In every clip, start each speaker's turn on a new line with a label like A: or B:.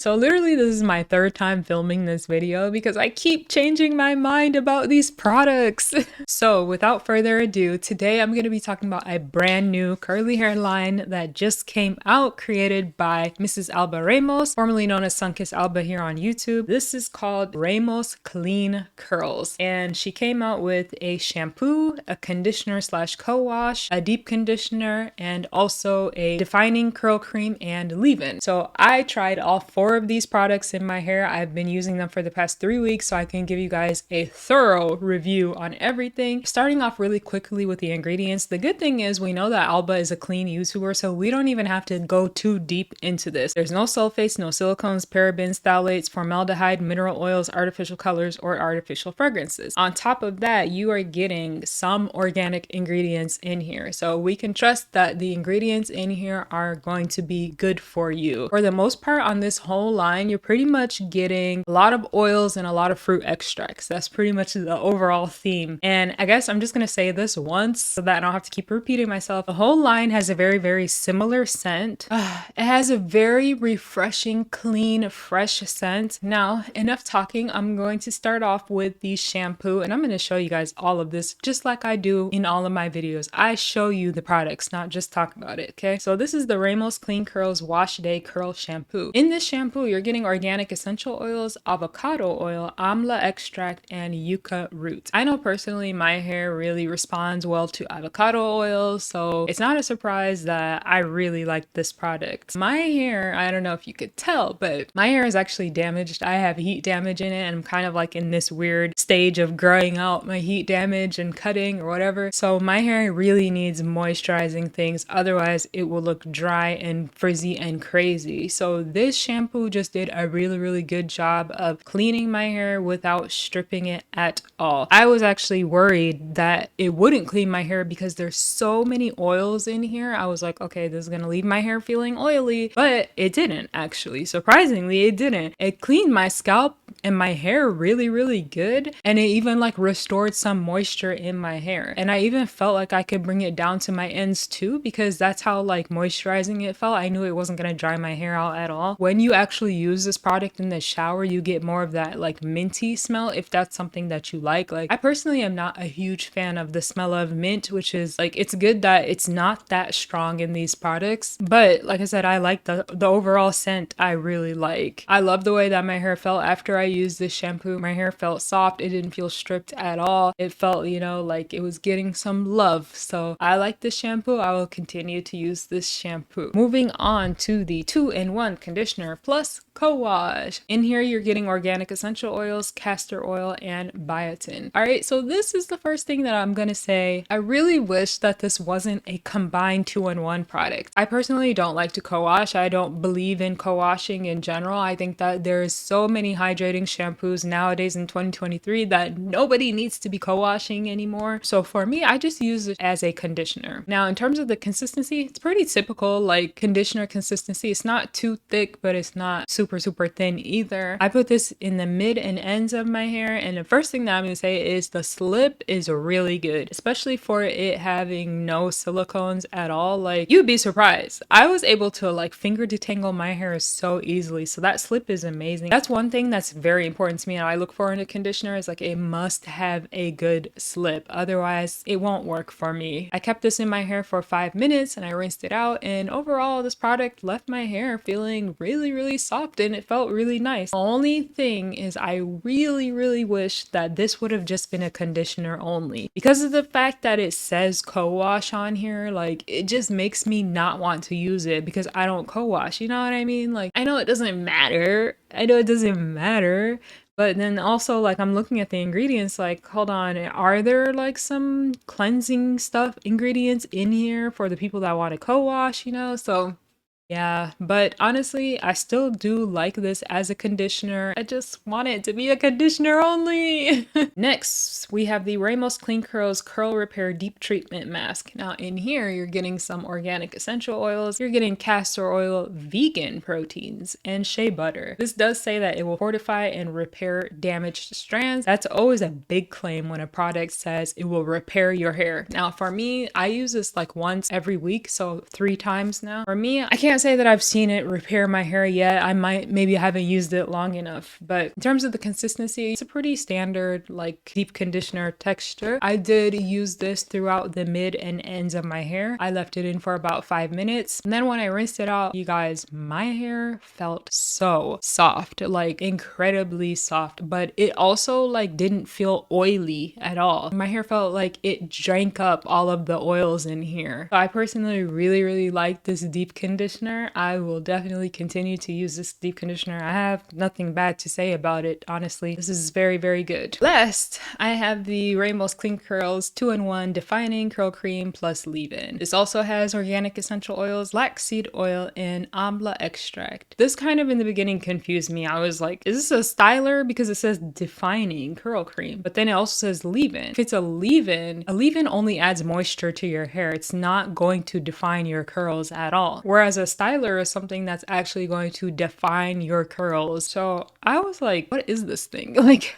A: So literally this is my third time filming this video because I keep changing my mind about these products. So without further ado, today I'm going to be talking about a brand new curly hair line that just came out, created by Mrs. Alba Ramos, formerly known as Sunkissed Alba here on YouTube. This is called Ramos Clean Curls, and she came out with a shampoo, a conditioner slash co-wash, a deep conditioner, and also a defining curl cream and leave-in. So I tried all four of these products in my hair. I've been using them for the past 3 weeks, so I can give you guys a thorough review on everything. Starting off really quickly with the ingredients, the good thing is we know that Alba is a clean YouTuber, so we don't even have to go too deep into this. There's no sulfates, no silicones, parabens, phthalates, formaldehyde, mineral oils, artificial colors, or artificial fragrances. On top of that, you are getting some organic ingredients in here, so we can trust that the ingredients in here are going to be good for you. For the most part on this whole line, you're pretty much getting a lot of oils and a lot of fruit extracts. That's pretty much the overall theme. And I guess I'm just gonna say this once so that I don't have to keep repeating myself. The whole line has a very similar scent. It has a very refreshing, clean, fresh scent. Now, enough talking. I'm going to start off with the shampoo, and I'm going to show you guys all of this just like I do in all of my videos. I show you the products, not just talk about it, okay? So this is the Ramos Clean Curls Wash Day Curl Shampoo. In this shampoo, you're getting organic essential oils, avocado oil, amla extract, and yucca root. I know personally my hair really responds well to avocado oil, so it's not a surprise that I really like this product. My hair, I don't know if you could tell, but my hair is actually damaged. I have heat damage in it, and I'm kind of like in this weird stage of growing out my heat damage and cutting or whatever. So my hair really needs moisturizing things, otherwise it will look dry and frizzy and crazy. So this shampoo just did a really good job of cleaning my hair without stripping it at all. I was actually worried that it wouldn't clean my hair because there's so many oils in here. I was like, okay, this is gonna leave my hair feeling oily, but it didn't actually. Surprisingly, it didn't. It cleaned my scalp and my hair really good, and it even like restored some moisture in my hair, and I even felt like I could bring it down to my ends too, because that's how like moisturizing it felt. I knew it wasn't gonna dry my hair out at all. When you actually use this product in the shower, you get more of that like minty smell, if that's something that you like. Like I personally am not a huge fan of the smell of mint, which is like, it's good that it's not that strong in these products, but like I said, I like the overall scent. I really like. I love the way that my hair felt after I used this shampoo. My hair felt soft. It didn't feel stripped at all. It felt, you know, like it was getting some love. So I like this shampoo. I will continue to use this shampoo. Moving on to the 2-in-1 conditioner plus co-wash. In here, you're getting organic essential oils, castor oil, and biotin. All right, so this is the first thing that I'm gonna say. I really wish that this wasn't a combined 2-in-1 product. I personally don't like to co-wash. I don't believe in co-washing in general. I think that there's so many hydrating shampoos nowadays in 2023 that nobody needs to be co-washing anymore. So for me, I just use it as a conditioner. Now, in terms of the consistency, it's pretty typical like conditioner consistency. It's not too thick, but it's not super thin either. I put this in the mid and ends of my hair, and the first thing that I'm gonna say is the slip is really good, especially for it having no silicones at all. Like, you'd be surprised. I was able to like finger detangle my hair so easily, so that slip is amazing. That's one thing that's very important to me and I look for in a conditioner, is like it must have a good slip, otherwise it won't work for me. I kept this in my hair for 5 minutes and I rinsed it out, and overall this product left my hair feeling really soft and it felt really nice. The only thing is I really wish that this would have just been a conditioner only, because of the fact that it says co-wash on here. Like, it just makes me not want to use it because I don't co-wash, you know what I mean? Like, I know it doesn't matter, but then also, like, I'm looking at the ingredients, like, hold on, are there like some cleansing stuff ingredients in here for the people that want to co-wash, you know? So yeah, but honestly, I still do like this as a conditioner. I just want it to be a conditioner only. Next, we have the Ramos Clean Curls Curl Repair Deep Treatment Mask. Now in here, you're getting some organic essential oils, you're getting castor oil, vegan proteins, and shea butter. This does say that it will fortify and repair damaged strands. That's always a big claim when a product says it will repair your hair. Now for me, I use this like once every week, so 3 times now. For me, I can't can't say that I've seen it repair my hair yet. I maybe haven't used it long enough, but in terms of the consistency, it's a pretty standard like deep conditioner texture. I did use this throughout the mid and ends of my hair. I left it in for about 5 minutes, and then when I rinsed it out, you guys, my hair felt so soft, like incredibly soft, but it also like didn't feel oily at all. My hair felt like it drank up all of the oils in here. So I personally really like this deep conditioner. I will definitely continue to use this deep conditioner. I have nothing bad to say about it, honestly. This is very good. Last, I have the Ramos Clean Curls 2-in-1 Defining Curl Cream plus leave-in. This also has organic essential oils, flaxseed oil, and Amla extract. This kind of in the beginning confused me. I was like, is this a styler? Because it says Defining Curl Cream, but then it also says leave-in. If it's a leave-in only adds moisture to your hair. It's not going to define your curls at all. Whereas a styler is something that's actually going to define your curls. So I was like, what is this thing? Like,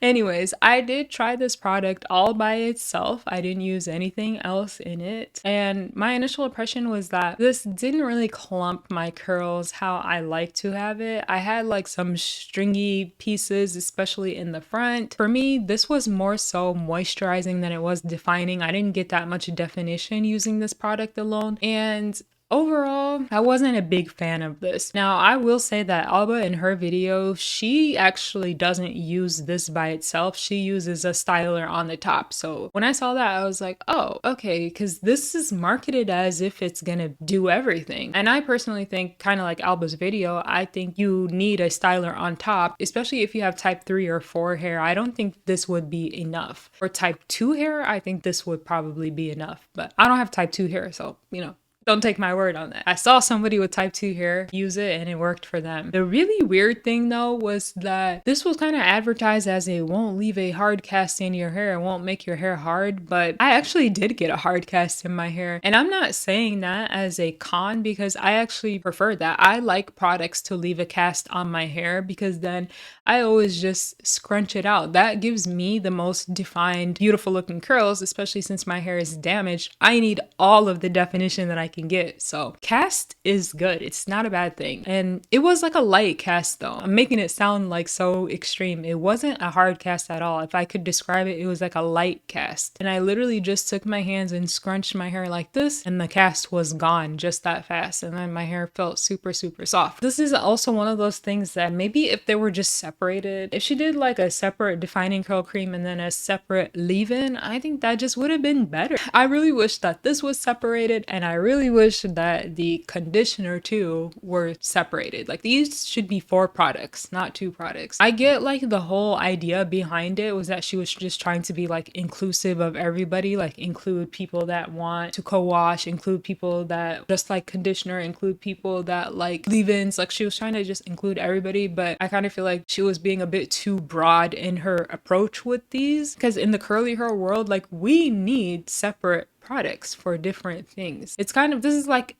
A: anyways, I did try this product all by itself. I didn't use anything else in it. And my initial impression was that this didn't really clump my curls how I like to have it. I had like some stringy pieces, especially in the front. For me, this was more so moisturizing than it was defining. I didn't get that much definition using this product alone. And overall, I wasn't a big fan of this. Now, I will say that Alba in her video, she actually doesn't use this by itself. She uses a styler on the top. So when I saw that, I was like, oh, okay, because this is marketed as if it's gonna do everything. And I personally think, kind of like Alba's video, I think you need a styler on top, especially if you have type 3 or 4 hair. I don't think this would be enough. For type 2 hair, I think this would probably be enough, but I don't have type 2 hair, so, you know, don't take my word on that. I saw somebody with type 2 hair use it and it worked for them. The really weird thing though was that this was kind of advertised as it won't leave a hard cast in your hair, it won't make your hair hard, but I actually did get a hard cast in my hair. And I'm not saying that as a con because I actually prefer that. I like products to leave a cast on my hair because then I always just scrunch it out. That gives me the most defined, beautiful looking curls, especially since my hair is damaged. I need all of the definition that I can get. So cast is good. It's not a bad thing. And it was like a light cast though. I'm making it sound like so extreme. It wasn't a hard cast at all. If I could describe it, it was like a light cast. And I literally just took my hands and scrunched my hair like this and the cast was gone just that fast. And then my hair felt super soft. This is also one of those things that maybe if they were just separated, if she did like a separate defining curl cream and then a separate leave-in, I think that just would have been better. I really wish that this was separated and I really wish that the conditioner too were separated. Like these should be 4 products, not 2 products. I get like the whole idea behind it was that she was just trying to be like inclusive of everybody, like include people that want to co-wash, include people that just like conditioner, include people that like leave-ins. Like she was trying to just include everybody, but I kind of feel like she was being a bit too broad in her approach with these because in the curly hair world, like we need separate products for different things. It's kind of, this is like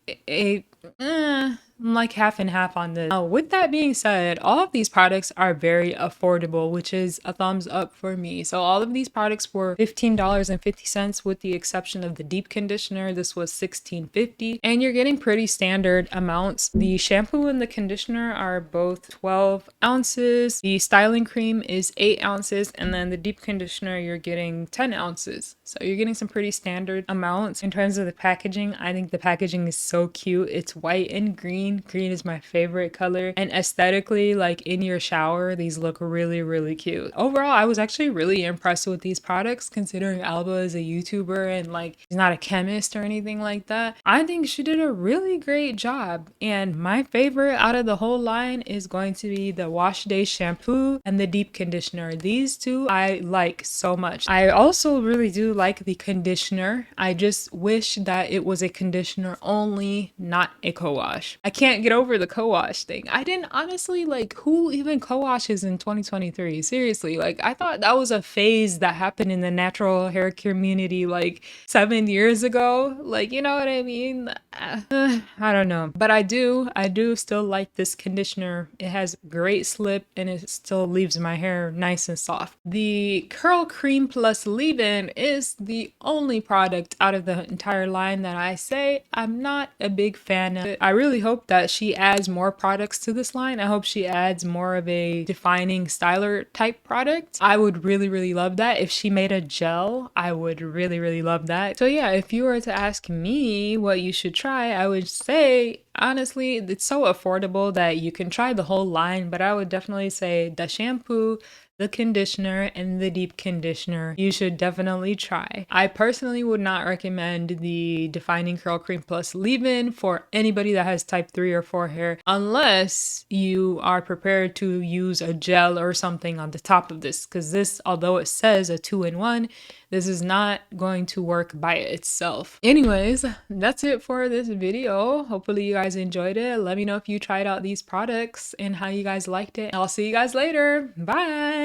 A: I'm like half and half on this. Now, with that being said, all of these products are very affordable, which is a thumbs up for me. So all of these products were $15.50 with the exception of the deep conditioner. This was $16.50 and you're getting pretty standard amounts. The shampoo and the conditioner are both 12 ounces. The styling cream is 8 ounces and then the deep conditioner you're getting 10 ounces. So you're getting some pretty standard amounts. In terms of the packaging, I think the packaging is so cute. It's white and green. Green is my favorite color, and aesthetically, like in your shower, these look really cute. Overall, I was actually really impressed with these products considering Alba is a YouTuber and like she's not a chemist or anything like that. I think she did a really great job, and my favorite out of the whole line is going to be the Wash Day shampoo and the deep conditioner. These two I like so much. I also really do like the conditioner. I just wish that it was a conditioner only, not a co-wash. I can't get over the co-wash thing. I didn't honestly, like, who even co-washes in 2023? Seriously, like, I thought that was a phase that happened in the natural hair community like 7 years ago. Like, you know what I mean? I don't know. But I do still like this conditioner. It has great slip and it still leaves my hair nice and soft. The Curl Cream Plus Leave-In is the only product out of the entire line that I say I'm not a big fan of. I really hope that she adds more products to this line. I hope she adds more of a defining styler type product. I would really love that. If she made a gel, I would really love that. So yeah, if you were to ask me what you should try, I would say honestly, it's so affordable that you can try the whole line, but I would definitely say the shampoo, the conditioner, and the deep conditioner you should definitely try. I personally would not recommend the Defining Curl Cream Plus Leave-In for anybody that has type 3 or 4 hair unless you are prepared to use a gel or something on the top of this, because this, although it says a 2-in-1, this is not going to work by itself. Anyways, that's it for this video. Hopefully you guys enjoyed it. Let me know if you tried out these products and how you guys liked it. I'll see you guys later. Bye.